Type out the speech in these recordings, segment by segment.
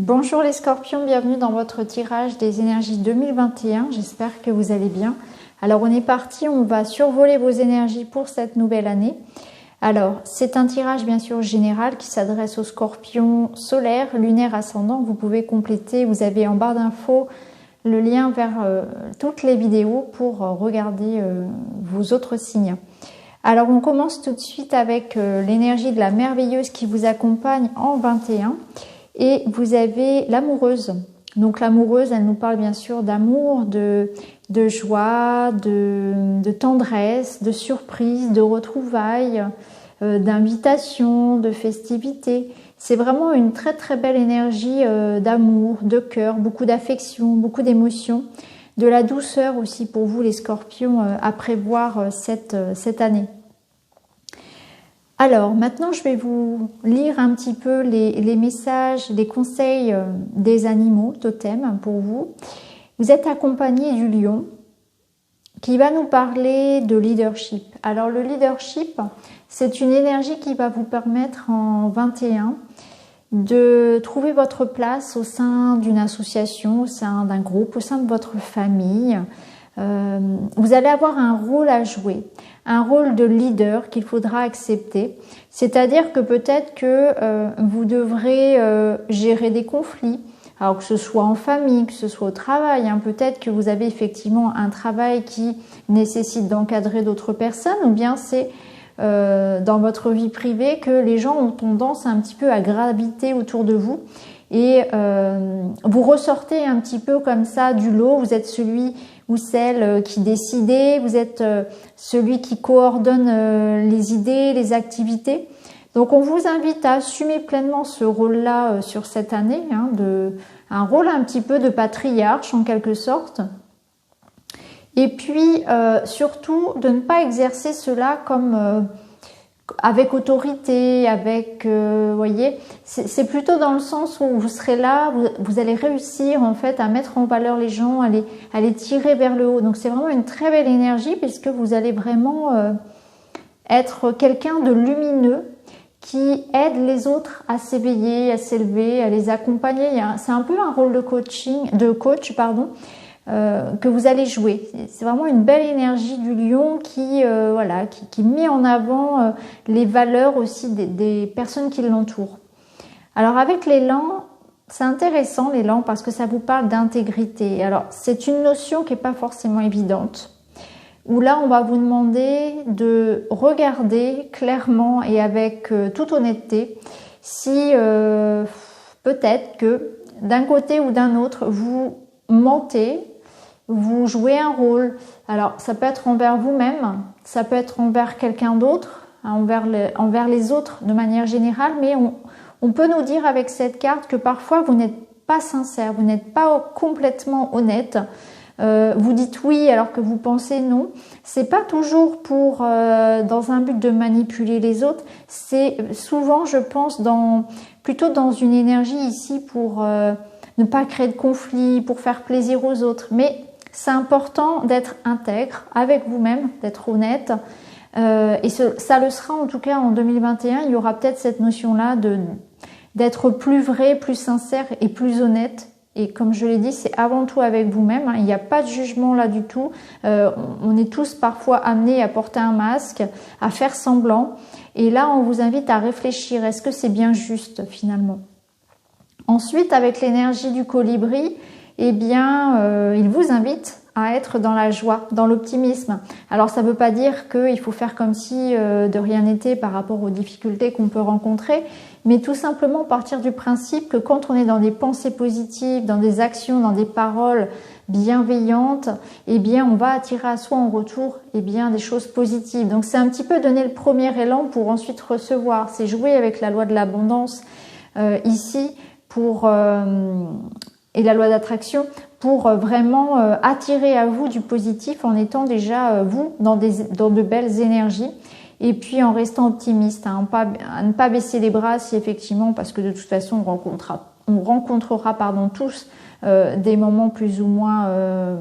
Bonjour les scorpions, bienvenue dans votre tirage des énergies 2021, j'espère que vous allez bien. Alors on est parti, on va survoler vos énergies pour cette nouvelle année. Alors c'est un tirage bien sûr général qui s'adresse aux scorpions solaires, lunaires, ascendants. Vous pouvez compléter, vous avez en barre d'infos le lien vers toutes les vidéos pour regarder vos autres signes. Alors on commence tout de suite avec l'énergie de la merveilleuse qui vous accompagne en 21. Et vous avez l'amoureuse. Donc l'amoureuse, elle nous parle bien sûr d'amour, de joie, de tendresse, de surprise, de retrouvailles, d'invitation, de festivité. C'est vraiment une très très belle énergie d'amour, de cœur, beaucoup d'affection, beaucoup d'émotions, de la douceur aussi pour vous les scorpions à prévoir cette année. Alors maintenant je vais vous lire un petit peu les messages, les conseils des animaux totems pour vous. Vous êtes accompagné du lion qui va nous parler de leadership. Alors le leadership, c'est une énergie qui va vous permettre en 21 de trouver votre place au sein d'une association, au sein d'un groupe, au sein de votre famille. Vous allez avoir un rôle à jouer, un rôle de leader qu'il faudra accepter. C'est-à-dire que peut-être que vous devrez gérer des conflits, alors que ce soit en famille, que ce soit au travail. Peut-être que vous avez effectivement un travail qui nécessite d'encadrer d'autres personnes, ou bien c'est dans votre vie privée que les gens ont tendance un petit peu à graviter autour de vous. Et vous ressortez un petit peu comme ça du lot, vous êtes celui ou celle qui décidait, vous êtes celui qui coordonne les idées, les activités. Donc on vous invite à assumer pleinement ce rôle-là sur cette année, un rôle un petit peu de patriarche en quelque sorte. Et puis surtout de ne pas exercer cela comme avec autorité, avec, voyez, c'est plutôt dans le sens où vous serez là, vous allez réussir en fait à mettre en valeur les gens, à les tirer vers le haut. Donc c'est vraiment une très belle énergie puisque vous allez vraiment être quelqu'un de lumineux qui aide les autres à s'éveiller, à s'élever, à les accompagner. C'est un peu un rôle de coach, que vous allez jouer. C'est vraiment une belle énergie du lion qui met en avant les valeurs aussi des personnes qui l'entourent. Alors avec l'élan, c'est intéressant l'élan parce que ça vous parle d'intégrité. Alors c'est une notion qui n'est pas forcément évidente, où là on va vous demander de regarder clairement et avec toute honnêteté si peut-être que d'un côté ou d'un autre vous mentez, vous jouez un rôle. Alors ça peut être envers vous-même, ça peut être envers quelqu'un d'autre, envers les autres de manière générale, mais on peut nous dire avec cette carte que parfois vous n'êtes pas sincère, vous n'êtes pas complètement honnête. Vous dites oui alors que vous pensez non. C'est pas toujours dans un but de manipuler les autres. C'est souvent, je pense, plutôt dans une énergie ici pour ne pas créer de conflit, pour faire plaisir aux autres. Mais c'est important d'être intègre avec vous-même, d'être honnête. Et ça le sera en tout cas en 2021. Il y aura peut-être cette notion-là d'être plus vrai, plus sincère et plus honnête. Et comme je l'ai dit, c'est avant tout avec vous-même. Il n'y a pas de jugement là du tout. On est tous parfois amenés à porter un masque, à faire semblant. Et là, on vous invite à réfléchir. Est-ce que c'est bien juste finalement ? Ensuite, avec l'énergie du colibri, eh bien, il vous invite à être dans la joie, dans l'optimisme. Alors, ça ne veut pas dire qu'il faut faire comme si de rien n'était par rapport aux difficultés qu'on peut rencontrer, mais tout simplement partir du principe que quand on est dans des pensées positives, dans des actions, dans des paroles bienveillantes, eh bien, on va attirer à soi en retour des choses positives. Donc, c'est un petit peu donner le premier élan pour ensuite recevoir. C'est jouer avec la loi de l'abondance ici et la loi d'attraction pour vraiment attirer à vous du positif en étant déjà vous dans de belles énergies et puis en restant optimiste, à ne pas baisser les bras si effectivement, parce que de toute façon on rencontrera tous des moments plus ou moins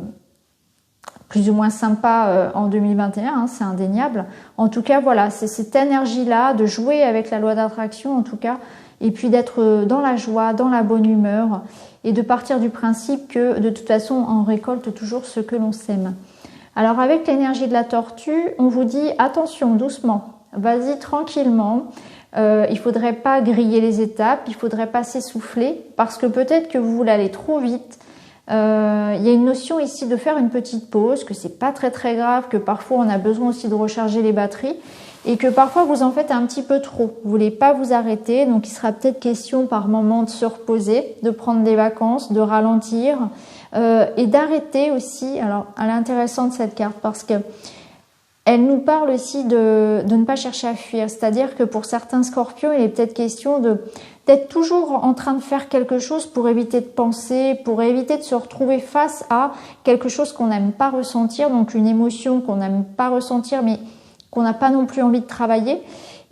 sympas en 2021, c'est indéniable. En tout cas voilà, c'est cette énergie là de jouer avec la loi d'attraction en tout cas et puis d'être dans la joie, dans la bonne humeur, et de partir du principe que de toute façon on récolte toujours ce que l'on sème. Alors avec l'énergie de la tortue, on vous dit attention, doucement, vas-y tranquillement, il faudrait pas griller les étapes, il faudrait pas s'essouffler, parce que peut-être que vous voulez aller trop vite. Il y a une notion ici de faire une petite pause, que c'est pas très grave, que parfois on a besoin aussi de recharger les batteries, et que parfois vous en faites un petit peu trop. Vous voulez pas vous arrêter, donc il sera peut-être question par moment de se reposer, de prendre des vacances, de ralentir, et d'arrêter aussi. Alors, elle est intéressante cette carte parce que elle nous parle aussi de ne pas chercher à fuir. C'est-à-dire que pour certains scorpions, il est peut-être question d'être toujours en train de faire quelque chose pour éviter de penser, pour éviter de se retrouver face à quelque chose qu'on n'aime pas ressentir, donc une émotion qu'on n'aime pas ressentir, mais qu'on n'a pas non plus envie de travailler.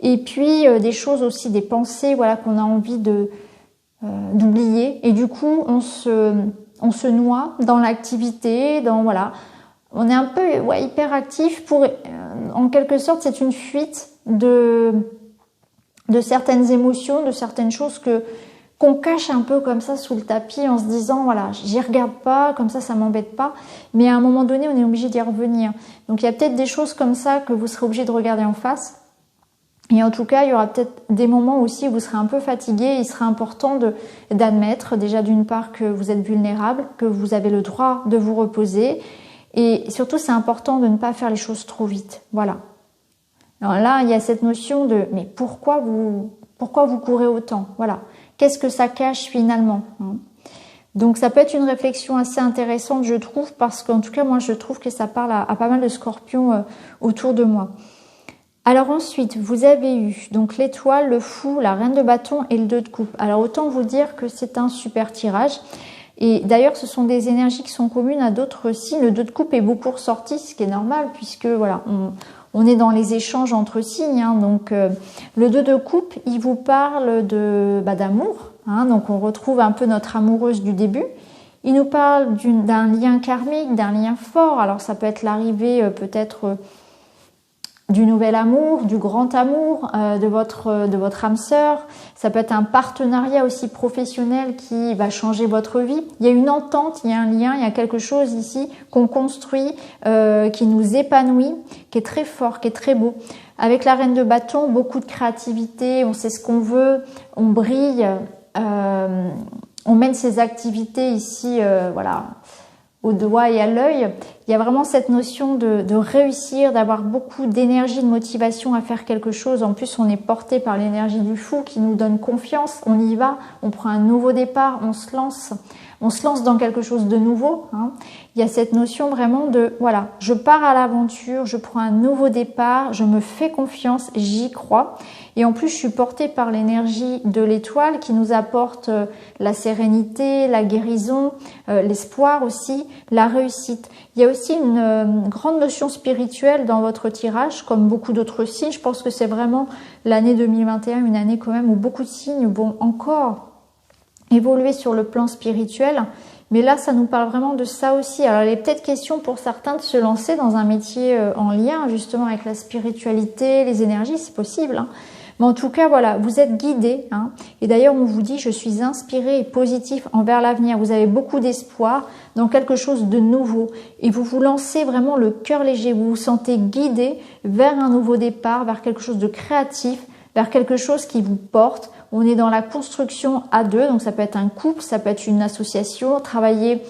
Et puis des choses aussi, des pensées, voilà, qu'on a envie d'oublier. Et du coup, on se noie dans l'activité, dans voilà. On est un peu hyper actif pour, en quelque sorte, c'est une fuite de certaines émotions, de certaines choses qu'on cache un peu comme ça sous le tapis en se disant voilà, j'y regarde pas, comme ça m'embête pas. Mais à un moment donné, on est obligé d'y revenir. Donc il y a peut-être des choses comme ça que vous serez obligé de regarder en face. Et en tout cas, il y aura peut-être des moments aussi où vous serez un peu fatigué. Il sera important d'admettre déjà d'une part que vous êtes vulnérable, que vous avez le droit de vous reposer. Et surtout, c'est important de ne pas faire les choses trop vite. Voilà. Alors là, il y a cette notion de mais pourquoi vous courez autant? Voilà. Qu'est-ce que ça cache finalement? Donc ça peut être une réflexion assez intéressante, je trouve, parce qu'en tout cas, moi, je trouve que ça parle à pas mal de scorpions autour de moi. Alors ensuite, vous avez eu donc l'étoile, le fou, la reine de bâton et le 2 de coupe. Alors autant vous dire que c'est un super tirage. Et d'ailleurs, ce sont des énergies qui sont communes à d'autres signes. Le 2 de coupe est beaucoup ressorti, ce qui est normal, puisque voilà, on est dans les échanges entre signes. Donc, le 2 de coupe, il vous parle d'amour. Donc, on retrouve un peu notre amoureuse du début. Il nous parle d'un lien karmique, d'un lien fort. Alors, ça peut être l'arrivée peut-être du nouvel amour, du grand amour de votre âme sœur. Ça peut être un partenariat aussi professionnel qui va changer votre vie. Il y a une entente, il y a un lien, il y a quelque chose ici qu'on construit, qui nous épanouit, qui est très fort, qui est très beau. Avec la reine de bâton, beaucoup de créativité, on sait ce qu'on veut, on brille, on mène ses activités ici, voilà, au doigt et à l'œil. Il y a vraiment cette notion de réussir, d'avoir beaucoup d'énergie, de motivation à faire quelque chose. En plus, on est porté par l'énergie du fou qui nous donne confiance. On y va, on prend un nouveau départ, on se lance dans quelque chose de nouveau. Il y a cette notion vraiment de, voilà, je pars à l'aventure, je prends un nouveau départ, je me fais confiance, j'y crois. Et en plus, je suis portée par l'énergie de l'étoile qui nous apporte la sérénité, la guérison, l'espoir aussi, la réussite. Il y a aussi une grande notion spirituelle dans votre tirage, comme beaucoup d'autres signes. Je pense que c'est vraiment l'année 2021, une année quand même où beaucoup de signes vont encore évoluer sur le plan spirituel. Mais là, ça nous parle vraiment de ça aussi. Alors, il est peut-être question pour certains de se lancer dans un métier en lien justement avec la spiritualité, les énergies, c'est possible. Mais en tout cas, voilà, vous êtes guidé. Et d'ailleurs, on vous dit, je suis inspiré et positif envers l'avenir. Vous avez beaucoup d'espoir dans quelque chose de nouveau. Et vous vous lancez vraiment le cœur léger. Vous vous sentez guidé vers un nouveau départ, vers quelque chose de créatif, vers quelque chose qui vous porte. On est dans la construction à deux, donc ça peut être un couple, ça peut être une association, travailler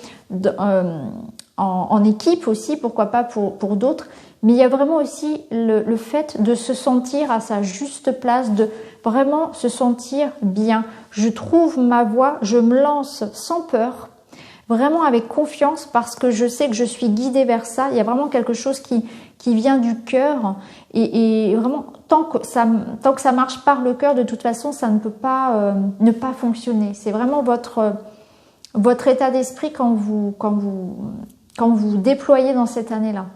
en équipe aussi, pourquoi pas pour d'autres. Mais il y a vraiment aussi le fait de se sentir à sa juste place, de vraiment se sentir bien. Je trouve ma voie, je me lance sans peur, vraiment avec confiance parce que je sais que je suis guidée vers ça. Il y a vraiment quelque chose qui vient du cœur et vraiment tant que ça marche par le cœur, de toute façon, ça ne peut pas ne pas fonctionner. C'est vraiment votre état d'esprit quand vous déployez dans cette année-là.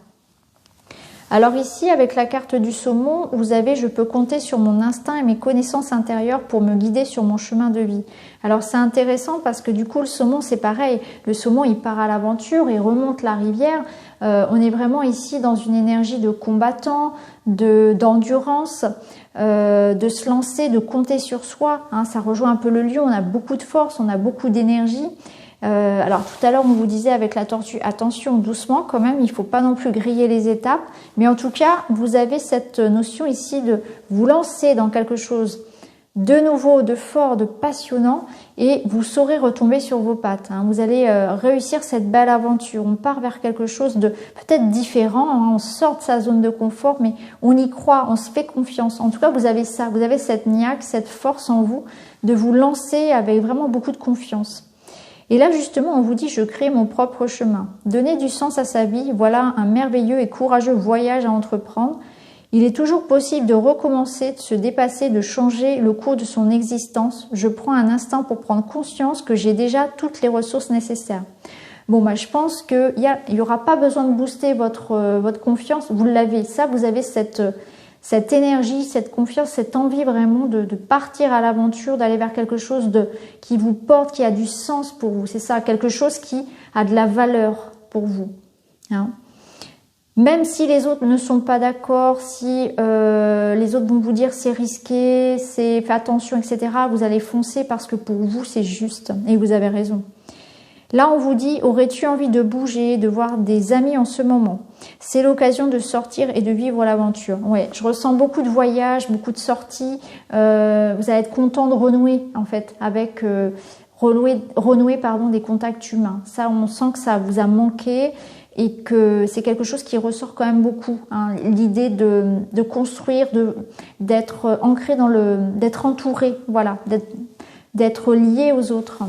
Alors ici, avec la carte du saumon, vous avez « Je peux compter sur mon instinct et mes connaissances intérieures pour me guider sur mon chemin de vie ». Alors c'est intéressant parce que du coup, le saumon, c'est pareil. Le saumon, il part à l'aventure, il remonte la rivière. On est vraiment ici dans une énergie de combattant, d'endurance, de se lancer, de compter sur soi. Hein, ça rejoint un peu le lion, on a beaucoup de force, on a beaucoup d'énergie. Alors tout à l'heure on vous disait avec la tortue, attention doucement quand même, il ne faut pas non plus griller les étapes, mais en tout cas vous avez cette notion ici de vous lancer dans quelque chose de nouveau, de fort, de passionnant, et vous saurez retomber sur vos pattes. Hein. Vous allez réussir cette belle aventure. On part vers quelque chose de peut-être différent, hein. On sort de sa zone de confort, mais on y croit, on se fait confiance. En tout cas, vous avez ça, vous avez cette niaque, cette force en vous de vous lancer avec vraiment beaucoup de confiance. Et là, justement, on vous dit « Je crée mon propre chemin ». Donner du sens à sa vie, voilà un merveilleux et courageux voyage à entreprendre. Il est toujours possible de recommencer, de se dépasser, de changer le cours de son existence. Je prends un instant pour prendre conscience que j'ai déjà toutes les ressources nécessaires. Bon, bah, je pense qu'il n'y aura pas besoin de booster votre confiance. Vous l'avez, ça, vous avez cette énergie, cette confiance, cette envie vraiment de partir à l'aventure, d'aller vers quelque chose qui vous porte, qui a du sens pour vous. C'est ça, quelque chose qui a de la valeur pour vous. Hein. Même si les autres ne sont pas d'accord, si les autres vont vous dire c'est risqué, fais attention, etc., vous allez foncer parce que pour vous c'est juste et vous avez raison. Là, on vous dit, aurais-tu envie de bouger, de voir des amis en ce moment? C'est l'occasion de sortir et de vivre l'aventure. Ouais, je ressens beaucoup de voyages, beaucoup de sorties. Vous allez être content de renouer, en fait, avec renouer des contacts humains. Ça, on sent que ça vous a manqué et que c'est quelque chose qui ressort quand même beaucoup. Hein. L'idée de construire, d'être ancré d'être entouré, voilà, d'être lié aux autres.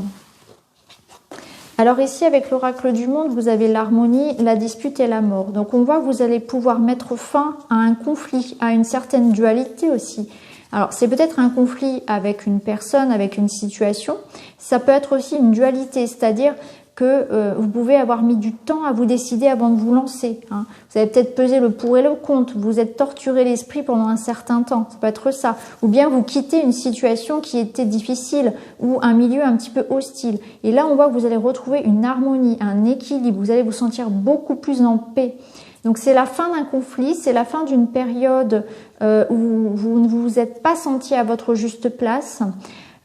Alors ici, avec l'oracle du monde, vous avez l'harmonie, la dispute et la mort. Donc on voit que vous allez pouvoir mettre fin à un conflit, à une certaine dualité aussi. Alors c'est peut-être un conflit avec une personne, avec une situation. Ça peut être aussi une dualité, c'est-à-dire que vous pouvez avoir mis du temps à vous décider avant de vous lancer. Hein. Vous avez peut-être pesé le pour et le contre, vous êtes torturé l'esprit pendant un certain temps, ça peut être ça. Ou bien vous quittez une situation qui était difficile ou un milieu un petit peu hostile. Et là, on voit que vous allez retrouver une harmonie, un équilibre, vous allez vous sentir beaucoup plus en paix. Donc c'est la fin d'un conflit, c'est la fin d'une période où vous ne vous êtes pas senti à votre juste place.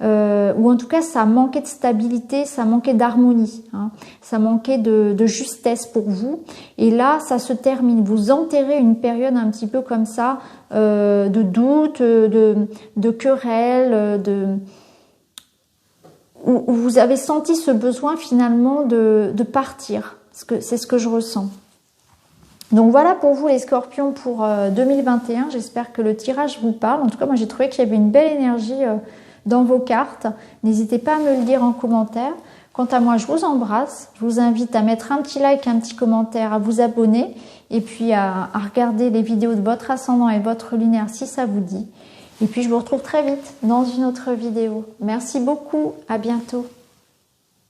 Ou en tout cas ça manquait de stabilité, ça manquait d'harmonie, hein, ça manquait de justesse pour vous. Et là, ça se termine. Vous enterrez une période un petit peu comme ça, de doute, de querelle, où vous avez senti ce besoin finalement de partir. C'est ce que je ressens. Donc voilà pour vous les scorpions pour 2021. J'espère que le tirage vous parle. En tout cas, moi j'ai trouvé qu'il y avait une belle énergie dans vos cartes. N'hésitez pas à me le dire en commentaire. Quant à moi, je vous embrasse. Je vous invite à mettre un petit like, un petit commentaire, à vous abonner et puis à regarder les vidéos de votre ascendant et votre lunaire si ça vous dit. Et puis je vous retrouve très vite dans une autre vidéo. Merci beaucoup, à bientôt.